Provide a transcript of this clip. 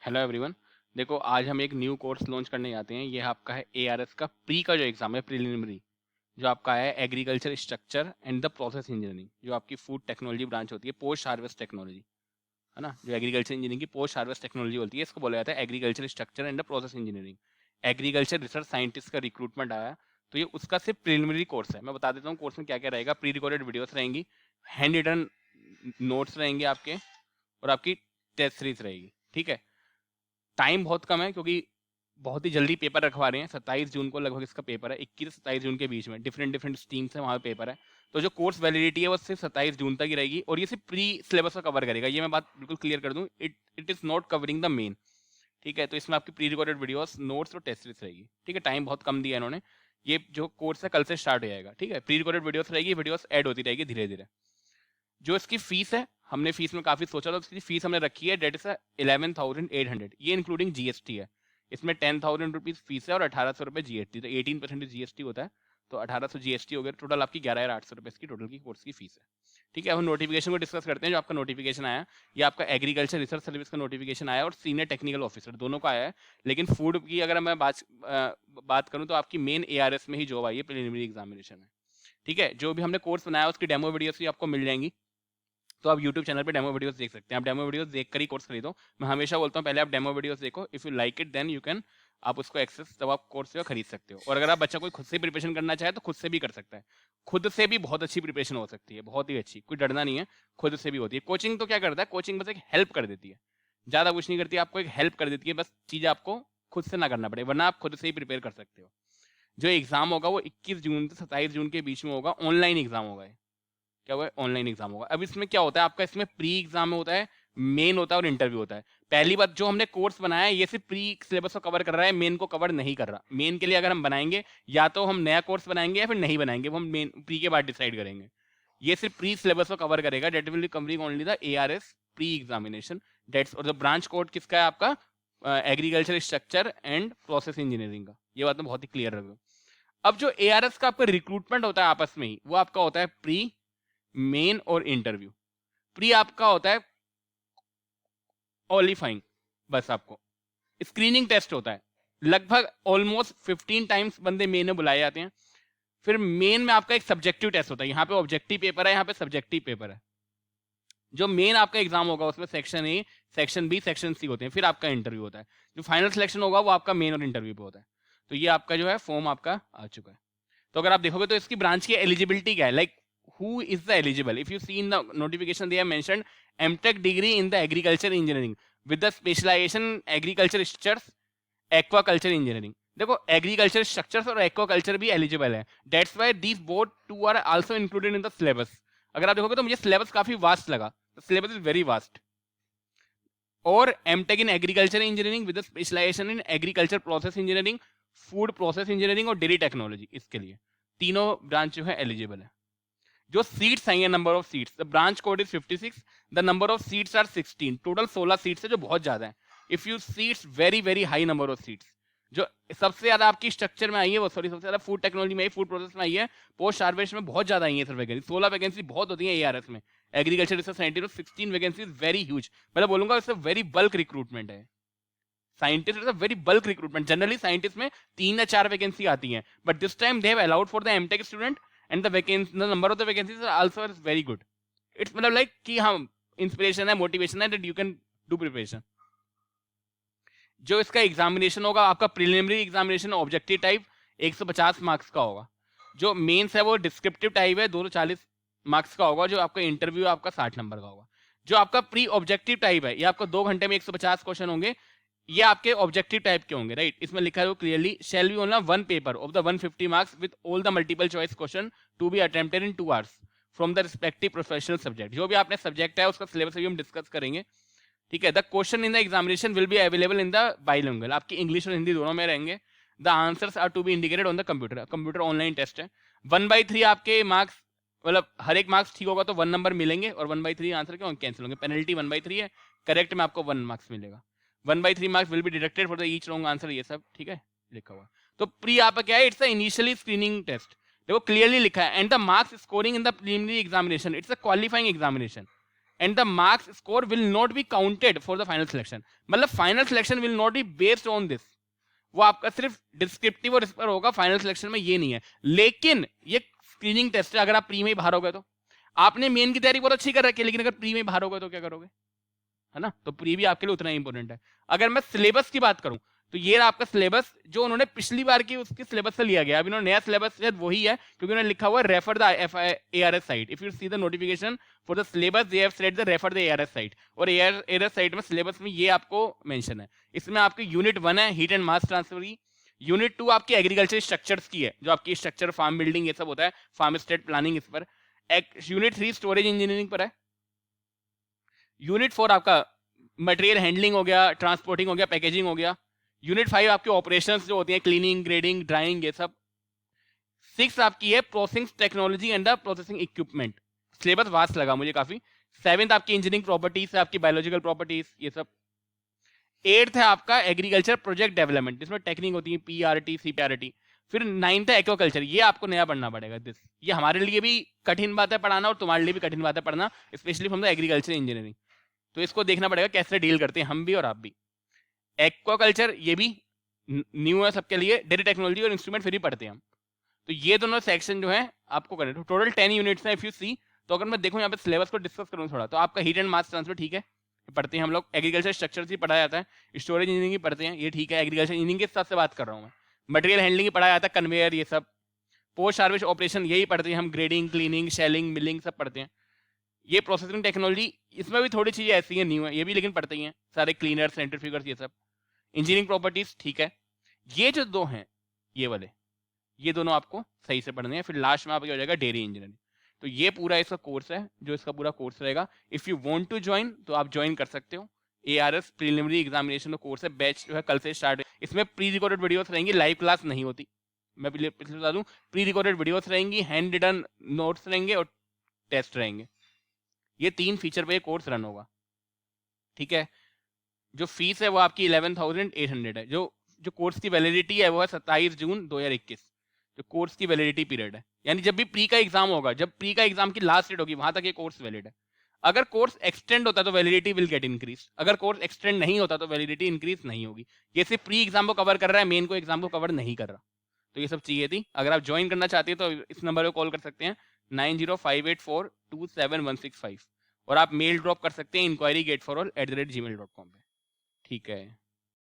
Hello everyone. देखो आज हम एक न्यू कोर्स लॉन्च करने जाते हैं। ये आपका है एआरएस का प्री का जो एग्जाम है, प्रीलिमिनरी, जो आपका है agriculture structure and the process engineering, जो आपकी फूड टेक्नोलॉजी ब्रांच होती है, पोस्ट हार्वेस्ट टेक्नोलॉजी, है ना। जो एग्रीकल्चर इंजीनियरिंग की पोस्ट हार्वेस्ट टेक्नोलॉजी होती है, इसको बोला जाता है agriculture structure and the process engineering. Agriculture research scientist का रिक्रूटमेंट आया, तो ये उसका सिर्फ प्रीलिमिनरी कोर्स है। मैं बता देता हूँ कोर्स में क्या क्या रहेगा। प्री रिकॉर्डेड वीडियोस रहेंगी, हैंड रिटन नोट्स रहेंगे आपके, और आपकी टेस्ट सीरीज रहेगी। ठीक है, टाइम बहुत कम है क्योंकि बहुत ही जल्दी पेपर रखवा रहे हैं। 27 जून को लगभग इसका पेपर है, 21 से 27 जून के बीच में डिफरेंट डिफरेंट स्ट्रीम से वहाँ पेपर है। तो जो कोर्स वैलिडिटी है वो सिर्फ 27 जून तक ही रहेगी, और ये सिर्फ प्री सिलेबस को कवर करेगा। ये मैं बात बिल्कुल क्लियर कर दूं, it is not covering the main. ठीक है, तो इसमें आपकी प्री रिकॉर्डेड वीडियोस, नोट्स और टेस्ट सीरीज रहेगी। ठीक है, टाइम बहुत कम दिया इन्होंने। ये जो कोर्स है कल से स्टार्ट हो जाएगा। ठीक है, प्री रिकॉर्डेड वीडियोस रहेगी, वीडियोस ऐड होती रहेगी धीरे धीरे। जो इसकी फीस है, हमने फीस में काफी सोचा, तो इसकी फीस हमने रखी है, डेट इज 11,800। ये इंक्लूडिंग जीएसटी है। इसमें 10,000 रुपीज फीस है और 1,800 रुपए जीएसटी, तो 18% जीएसटी होता है, तो 1,800 जीएसटी हो गया। टोटल आपकी 11,800 रुपए इसकी टोटल की कोर्स की फीस है। ठीक है, अब हम नोटिफिकेशन को डिस्कस करते हैं। जो आपका नोटिफिकेशन आया, ये आपका एग्रीकल्चर रिसर्च सर्विस का नोटिफिकेशन आया और सीनियर टेक्निकल ऑफिसर दोनों का आया है। लेकिन फूड की अगर मैं बात करूं तो आपकी मेन एआरएस में ही जॉब आई है, प्रीलिमिनरी एग्जामिनेशन है। ठीक है, जो भी हमने कोर्स बनाया उसकी डेमो वीडियोस भी आपको मिल जाएंगी, तो आप YouTube चैनल पे डेमो वीडियोस देख सकते हैं। आप डेमो वीडियोस देख कर ही कोर्स खरीदो। मैं हमेशा बोलता हूँ पहले आप डेमो वीडियोस देखो, if you like it then you can, आप उसको एक्सेस, तब आप कोर्स खरीद सकते हो। और अगर आप बच्चा कोई खुद से प्रिपरेशन करना चाहे तो खुद से भी कर सकता है। खुद से भी बहुत अच्छी प्रिपरेशन हो सकती है, बहुत ही अच्छी, कोई डरना नहीं है, खुद से भी होती है। कोचिंग तो क्या करता है, कोचिंग बस एक हेल्प कर देती है, ज्यादा कुछ नहीं करती, आपको एक हेल्प कर देती है, बस चीजें आपको खुद से ना करना पड़े, वरना आप खुद से ही प्रिपेयर कर सकते हो। जो एग्जाम होगा वो 21 जून से 27 जून के बीच में होगा, ऑनलाइन एग्जाम होगा। क्या हुआ, ऑनलाइन एग्जाम होगा। अब इसमें क्या होता है आपका, इसमें प्री एग्जाम होता है, मेन होता है और इंटरव्यू होता है। पहली बात, जो हमने कोर्स बनाया है ये सिर्फ प्री सिलेबस को कवर कर रहा है, मेन को कवर नहीं कर रहा। मेन के लिए अगर हम बनाएंगे, या तो हम नया कोर्स बनाएंगे या फिर नहीं बनाएंगे, वो हम मेन प्री के बाद डिसाइड करेंगे। ये सिर्फ प्री सिलेबस को कवर करेगा, that will be covering only the ARS pre examination, dates. और द ब्रांच कोड किसका है आपका, agriculture structure and process engineering का। ये बात मैं बहुत ही क्लियर रखूँ। अब जो एआरएस का आपका रिक्रूटमेंट होता है आपस में ही, वो आपका होता है प्री, मेन और इंटरव्यू। प्री आपका होता है क्वालिफाइंग, बस आपको स्क्रीनिंग टेस्ट होता है। लगभग ऑलमोस्ट 15 टाइम्स बंदे मेन में बुलाए जाते हैं। फिर मेन में आपका एक सब्जेक्टिव टेस्ट होता है, यहाँ पे ऑब्जेक्टिव पेपर है, यहाँ पे सब्जेक्टिव पेपर है। जो मेन आपका एग्जाम होगा उसमें section A, section B, section C होते हैं। फिर आपका इंटरव्यू होता है। जो फाइनल सिलेक्शन होगा वो आपका मेन और इंटरव्यू पे होता है। तो ये आपका जो है फॉर्म आपका आ चुका है। तो अगर आप देखोगे तो इसकी ब्रांच की एलिजिबिलिटी क्या है, like who is the eligible, if you see in the notification they have mentioned mtech degree in the agriculture engineering with the specialization agriculture structures aquaculture engineering। देखो एग्रीकल्चर स्ट्रक्चर्स और aquaculture भी eligible है, that's why these both two are also included in the syllabus. अगर आप देखोगे तो मुझे syllabus काफी वास्ट लगा, सिलेबस इज वेरी वास्ट। और MTech in agriculture engineering with specialization in agriculture process engineering, food process engineering और डेयरी टेक्नोलॉजी, इसके लिए तीनों ब्रांच जो है एलिजिबल है। जो सीट्स आएंगे, number of seats, the branch code is 56, the number of seats are 16, total 16 seats है, जो बहुत ज्यादा है। If you seats very very high number of seats. जो सबसे ज्यादा आपकी स्ट्रक्चर में आई है, वो सॉरी सबसे ज्यादा फूड टेक्नोलॉजी में आई, फूड प्रोसेस में आई है, पोस्ट हार्वेस्ट में बहुत ज्यादा आई है सर वैकेंसी। 16 वैकेंसी बहुत होती है एआरएस में, agriculture research scientist 16 vacancy is very huge. मैं बोलूंगा इससे वेरी बल्क रिक्रूटमेंट है। Scientist is a very bulk recruitment. Generally scientist में 3 या 4 वैकेंसी आती हैं, but this time they have allowed for the MTech student and the number of the vacancies also is very good. It's मतलब like कि हम inspiration है, motivation है, that you can do preparation. जो इसका एग्जामिनेशन होगा आपका preliminary examination objective type 150 marks का होगा। जो मेंस है वो डिस्क्रिप्टिव टाइप है, 240 मार्क्स का होगा। जो आपका इंटरव्यू आपका 60 नंबर का होगा। जो आपका प्री ऑब्जेक्टिव टाइप है, ये आपको 2 घंटे में 150 क्वेश्चन होंगे, ये आपके ऑब्जेक्टिव टाइप के होंगे, राइट। इसमें लिखा है clearly, shall be only one paper of the 150 marks with all the multiple choice question to be attempted in 2 hours from the respective professional subject. जो भी आपने सब्जेक्ट है उसका सिलेबस भी हम डिस्कस करेंगे। ठीक है, the question in the examination will be available in the bilingual, आपकी इंग्लिश और हिंदी दोनों में रहेंगे। The answers are to be indicated on the computer, computer online test है। 1/3 आपके मार्क्स, मतलब हर एक मार्क्स ठीक होगा तो 1 नंबर मिलेंगे, और 1/3 आंसर क्यों कैंसिल होंगे। पेनल्टी 1/3 है, करेक्ट में आपको 1 मार्क्स मिलेगा। 1/3 marks will be deducted for the each wrong answer, ये सब ठीक है लिखा हुआ। तो प्री आपका क्या है, it's a initially screening test. देखो क्लियरली लिखा है, and the marks scoring in the preliminary examination it's a qualifying examination. And the marks score will not be counted for the final selection. मतलब final selection will not be based on this, वो आपका सिर्फ descriptive और इस पर होगा, final selection में ये नहीं है। लेकिन ये स्क्रीनिंग टेस्ट है, अगर आप प्री में ही बाहर हो गए तो आपने मेन की तैयारी बहुत अच्छी कर रखी है, लेकिन अगर प्री में बाहर हो गए तो क्या करोगे, है ना। तो प्री भी आपके लिए उतना ही इंपॉर्टेंट है। अगर मैं सिलेबस की बात करूं तो ये आपका सिलेबस जो उन्होंने पिछली बार की उसके सिलेबस से लिया गया, अभी उन्होंने नया सिलेबस शायद वही है, क्योंकि उन्होंने लिखा हुआ है refer the ARS site. If you see the notification for the syllabus they have said the refer the ARS site, और ARS साइट में सिलेबस में ये आपको मेंशन है। इसमें आपके यूनिट 1 है हीट एंड मास ट्रांसफर की, यूनिट 2 आपकी एग्रीकल्चर स्ट्रक्चर्स की है, जो आपकी स्ट्रक्चर फार्म बिल्डिंग ये सब होता है, फार्म स्टेट प्लानिंग इस पर। यूनिट 3 स्टोरेज इंजीनियरिंग पर है। यूनिट 4 आपका मटेरियल हैंडलिंग हो गया, ट्रांसपोर्टिंग हो गया, पैकेजिंग हो गया। यूनिट 5 आपके ऑपरेशंस जो होती हैं, क्लीनिंग, ग्रेडिंग, ड्राइंग, ये सब। 6 आपकी है processing technology and the processing equipment. Syllabus vast लगा मुझे काफी। 7th आपकी इंजीनियरिंग प्रॉपर्टीज है, आपकी बायोलॉजिकल प्रॉपर्टीज, ये सब। 8th है आपका एग्रीकल्चर प्रोजेक्ट डेवलपमेंट, जिसमें टेक्निक होती है PRT, CPRT। फिर 9th है एक्वाकल्चर, ये आपको नया पढ़ना पड़ेगा। दिस ये हमारे लिए भी कठिन बात है पढ़ाना, और तुम्हारे लिए भी कठिन बात है पढ़ना, specially from the agriculture engineering. तो इसको देखना पड़ेगा कैसे डील करते हैं हम भी और आप भी। एक्वाकल्चर ये भी न्यू है सबके लिए, डेयरी टेक्नोलॉजी और इंस्ट्रूमेंट फ्री पढ़ते हैं हम। तो ये दोनों सेक्शन जो है आपको करने, टोटल 10 यूनिट्स हैं इफ यू सी। तो अगर मैं देखूं यहाँ पे सिलेबस को डिस्कस करूं थोड़ा, तो आपका हीट एंड मास ट्रांसफर ठीक है, पढ़ते हैं हम लोग। एग्रीकल्चर स्ट्रक्चर ही पढ़ाया जाता है, स्टोरेज इंजीनियरिंग पढ़ते हैं, ये ठीक है, एग्रीकल्चर इंजीनियरिंग के हिसाब से बात कर रहा हूँ मैं। मटेरियल हैंडलिंग पढ़ाया जाता है, कन्वेयर, ये सब। पोस्ट हार्वेस्ट ऑपरेशन यही पढ़ते हैं हम, ग्रेडिंग, क्लीनिंग, शेलिंग, मिलिंग सब पढ़ते हैं। ये प्रोसेसिंग टेक्नोलॉजी, इसमें भी थोड़ी चीजें ऐसी हैं न्यू है, ये भी लेकिन पढ़ते ही हैं सारे, क्लीनर, सेंट्रीफ्यूगर्स, ये सब। इंजीनियरिंग प्रॉपर्टीज ठीक है। ये जो दो हैं ये वाले, ये दोनों आपको सही से पढ़ने हैं। फिर लास्ट में आपका हो जाएगा डेयरी इंजीनियरिंग। तो ये पूरा इसका कोर्स है, जो इसका पूरा कोर्स रहेगा। If you want to join तो आप ज्वाइन कर सकते हो। ARS प्रीलिमिनरी एग्जामिनेशन कोर्स है, बैच जो है कल से स्टार्ट है। इसमें प्री रिकॉर्डेड वीडियोस रहेंगी, लाइव क्लास नहीं होती, मैं पिछले बता दूं। प्री रिकॉर्डेड वीडियोस रहेंगी, हैंड रिटन नोट्स रहेंगे और टेस्ट रहेंगे। ये 3 फीचर पे ये कोर्स रन होगा, ठीक है। जो फीस है वो आपकी 11,800 है। जो कोर्स की वैलिडिटी है वो है 27 जून 2021, जो कोर्स की वैलिडिटी पीरियड है। यानी जब भी प्री का एग्जाम होगा, जब प्री का एग्जाम की लास्ट डेट होगी, वहां तक ये कोर्स वैलिड है। अगर कोर्स एक्सटेंड होता तो वैलिडिटी विल गेट इंक्रीज, अगर कोर्स एक्सटेंड नहीं होता तो वैलिडिटी इंक्रीज नहीं होगी। ये सिर्फ प्री एग्जाम को कवर कर रहा है, मेन को एग्जाम को कवर नहीं कर रहा। तो ये सब चाहिए थी। अगर आप ज्वाइन करना चाहते हैं तो इस नंबर पर कॉल कर सकते हैं, 9058427165, और आप मेल ड्रॉप कर सकते हैं inquiry@gmail.com पे, ठीक है।